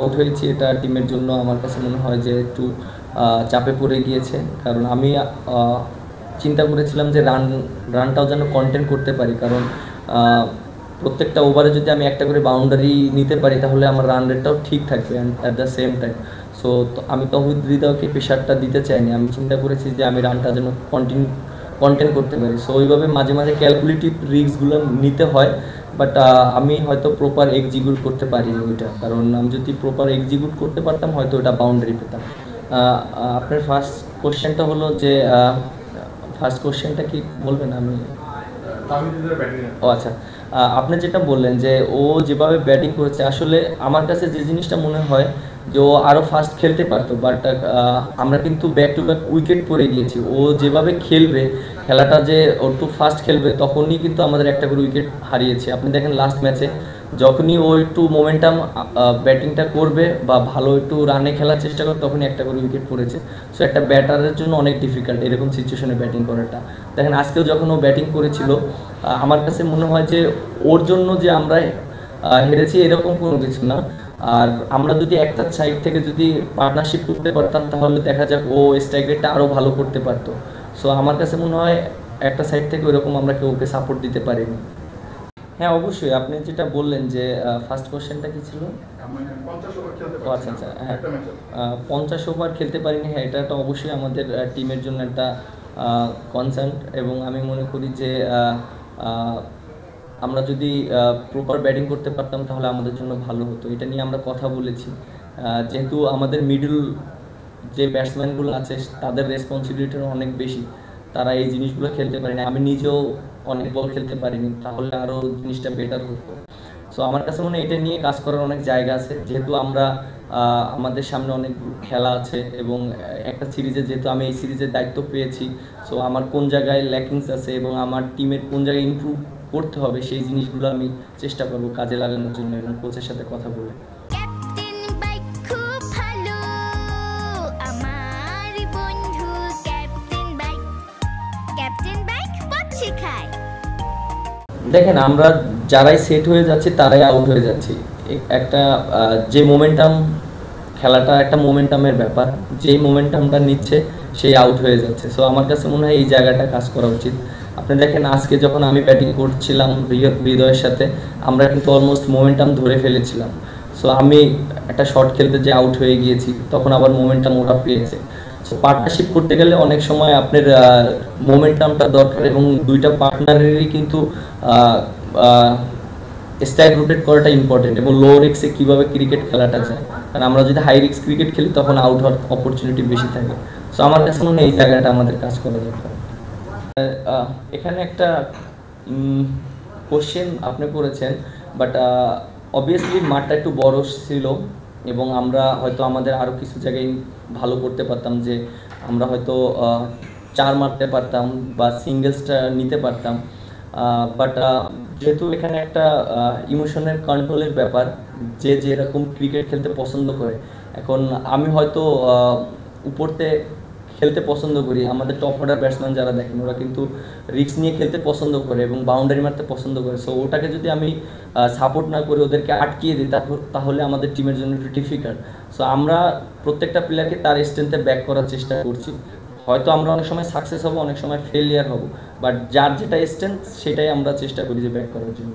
Out হয়েছি, এটা টিমের জন্য আমার কাছে মনে হয় যে একটু চাপে পড়ে গিয়েছে। কারণ আমি চিন্তা করেছিলাম যে রানটাও যেন কন্টেন্ট করতে পারি, কারণ প্রত্যেকটা ওভারে যদি আমি একটা করে বাউন্ডারি নিতে পারি তাহলে আমার রান রেটটাও ঠিক থাকবে at the same time. So আমি তৌহিদ হৃদয়কে প্রেশারটা দিতে চাইনি, আমি চিন্তা করেছি যে আমি রানটা যেন কন্টেন্ট করতে পারি। সো ওইভাবে মাঝে মাঝে ক্যালকুলেটিভ রিস্কগুলো নিতে হয়, বাট আমি হয়তো প্রপার এক্সিকিউট করতে পারিনি ওইটা, কারণ আমি যদি প্রপার এক্সিকিউট করতে পারতাম হয়তো ওটা বাউন্ডারি পেতাম। আপনার ফার্স্ট কোশ্চেনটা হলো যে ফার্স্ট কোশ্চেনটা কি বলবেন? আমি ও আচ্ছা, আপনি যেটা বললেন যে ও যেভাবে ব্যাটিং করেছে, আসলে আমার কাছে যে জিনিসটা মনে হয় যে ও আরও ফাস্ট খেলতে পারতো, বাট আমরা কিন্তু ব্যাক টু ব্যাক উইকেট পড়ে গিয়েছি। ও যেভাবে খেলবে খেলাটা, যে ও একটু ফাস্ট খেলবে, তখনই কিন্তু আমাদের একটা করে উইকেট হারিয়েছে। আপনি দেখেন লাস্ট ম্যাচে যখনই ও একটু মোমেন্টাম ব্যাটিংটা করবে বা ভালো একটু রানে খেলার চেষ্টা করে, তখনই একটা করে উইকেট পড়েছে। সো একটা ব্যাটারের জন্য অনেক ডিফিকাল্ট এরকম সিচুয়েশনে ব্যাটিং করাটা। দেখেন আজকেও যখন ও ব্যাটিং করেছিল, আমার কাছে মনে হয় যে ওর জন্য যে আমরা হেরেছি এরকম কোনো কিছু না। আর আমরা যদি একটা সাইড থেকে যদি পার্টনারশিপ করতে পারতাম তাহলে দেখা যাক ও স্ট্রাইক রেটটা আরও ভালো করতে পারতো। সো আমার কাছে মনে হয় একটা সাইড থেকে ওইরকম আমরা কেউ ওকে সাপোর্ট দিতে পারিনি। হ্যাঁ অবশ্যই, আপনি যেটা বললেন যে ফার্স্ট কোশ্চেনটা কি ছিল? ও আচ্ছা আচ্ছা, হ্যাঁ 50 ওভার খেলতে পারিনি, হ্যাঁ এটা তো অবশ্যই আমাদের টিমের জন্য একটা কনসার্ন, এবং আমি মনে করি যে আমরা যদি প্রপার ব্যাটিং করতে পারতাম তাহলে আমাদের জন্য ভালো হতো। এটা নিয়ে আমরা কথা বলেছি, যেহেতু আমাদের মিডল যে ব্যাটসম্যানগুলো আছে তাদের রেসপন্সিবিলিটিও অনেক বেশি, তারা এই জিনিসগুলো খেলতে পারেনি, আমি নিজেও অনেক বল খেলতে পারিনি, তাহলে আরও জিনিসটা বেটার হতো। সো আমার কাছে মনে হয় এটা নিয়ে কাজ করার অনেক জায়গা আছে, যেহেতু আমরা আমাদের সামনে অনেক খেলা আছে, এবং একটা সিরিজে যেহেতু আমি এই সিরিজের দায়িত্ব পেয়েছি, সো আমার কোন জায়গায় ল্যাকিংস আছে এবং আমার টিমের কোন জায়গায় ইমপ্রুভ করতে হবে সেই জিনিসগুলো আমি চেষ্টা করবো কাজে লাগানোর জন্য এবং কোচের সাথে কথা বলে। দেখেন আমরা যারাই সেট হয়ে যাচ্ছি তারাই আউট হয়ে যাচ্ছি। একটা যে মোমেন্টাম, খেলাটা একটা মোমেন্টামের ব্যাপার, যেই মোমেন্টামটা নিচ্ছে সেই আউট হয়ে যাচ্ছে। সো আমার কাছে মনে হয় এই জায়গাটা কাজ করা উচিত। আপনি দেখেন আজকে যখন আমি ব্যাটিং করছিলাম হৃদয়ের সাথে, আমরা কিন্তু অলমোস্ট মোমেন্টাম ধরে ফেলেছিলাম। সো আমি একটা শট খেলতে যে আউট হয়ে গিয়েছি, তখন আবার মোমেন্টাম ওরা পেয়েছে। সো পার্টনারশিপ করতে গেলে অনেক সময় আপনার মোমেন্টামটা দরকার, এবং দুইটা পার্টনারেরই কিন্তু স্ট্রাইক রোটেট করাটা ইম্পর্টেন্ট, এবং লো রিস্কে কীভাবে ক্রিকেট খেলাটা যায়, কারণ আমরা যদি হাই রিস্ক ক্রিকেট খেলি তখন আউট হওয়ার অপরচুনিটি বেশি থাকে। সো আমার কাছে মনে হয় এই জায়গাটা আমাদের কাজ করা দরকার। এখানে একটা কোশ্চেন আপনি করেছেন, বাট অবভিয়াসলি মাঠটা একটু বড় ছিল, এবং আমরা হয়তো আমাদের আরও কিছু জায়গায় ভালো করতে পারতাম, যে আমরা হয়তো 4 মারতে পারতাম বা সিঙ্গেলসটা নিতে পারতাম। বাট যেহেতু এখানে একটা ইমোশনের কন্ট্রোলের ব্যাপার, যে যেরকম ক্রিকেট খেলতে পছন্দ করে, এখন আমি হয়তো উপরতে খেলতে পছন্দ করি, আমাদের টপ অর্ডার ব্যাটসম্যান যারা দেখেন ওরা কিন্তু রিস্ক নিয়ে খেলতে পছন্দ করে এবং বাউন্ডারি মারতে পছন্দ করে। সো ওটাকে যদি আমি সাপোর্ট না করে ওদেরকে আটকিয়ে দিই তাহলে আমাদের টিমের জন্য একটু ডিফিকাল্ট। সো আমরা প্রত্যেকটা প্লেয়ারকে তার স্ট্রেংথে ব্যাক করার চেষ্টা করছি। হয়তো আমরা অনেক সময় সাকসেস হব, অনেক সময় ফেলিয়ার হব, বাট যার যেটা স্ট্রেংথ সেটাই আমরা চেষ্টা করি যে ব্যাক করার জন্য।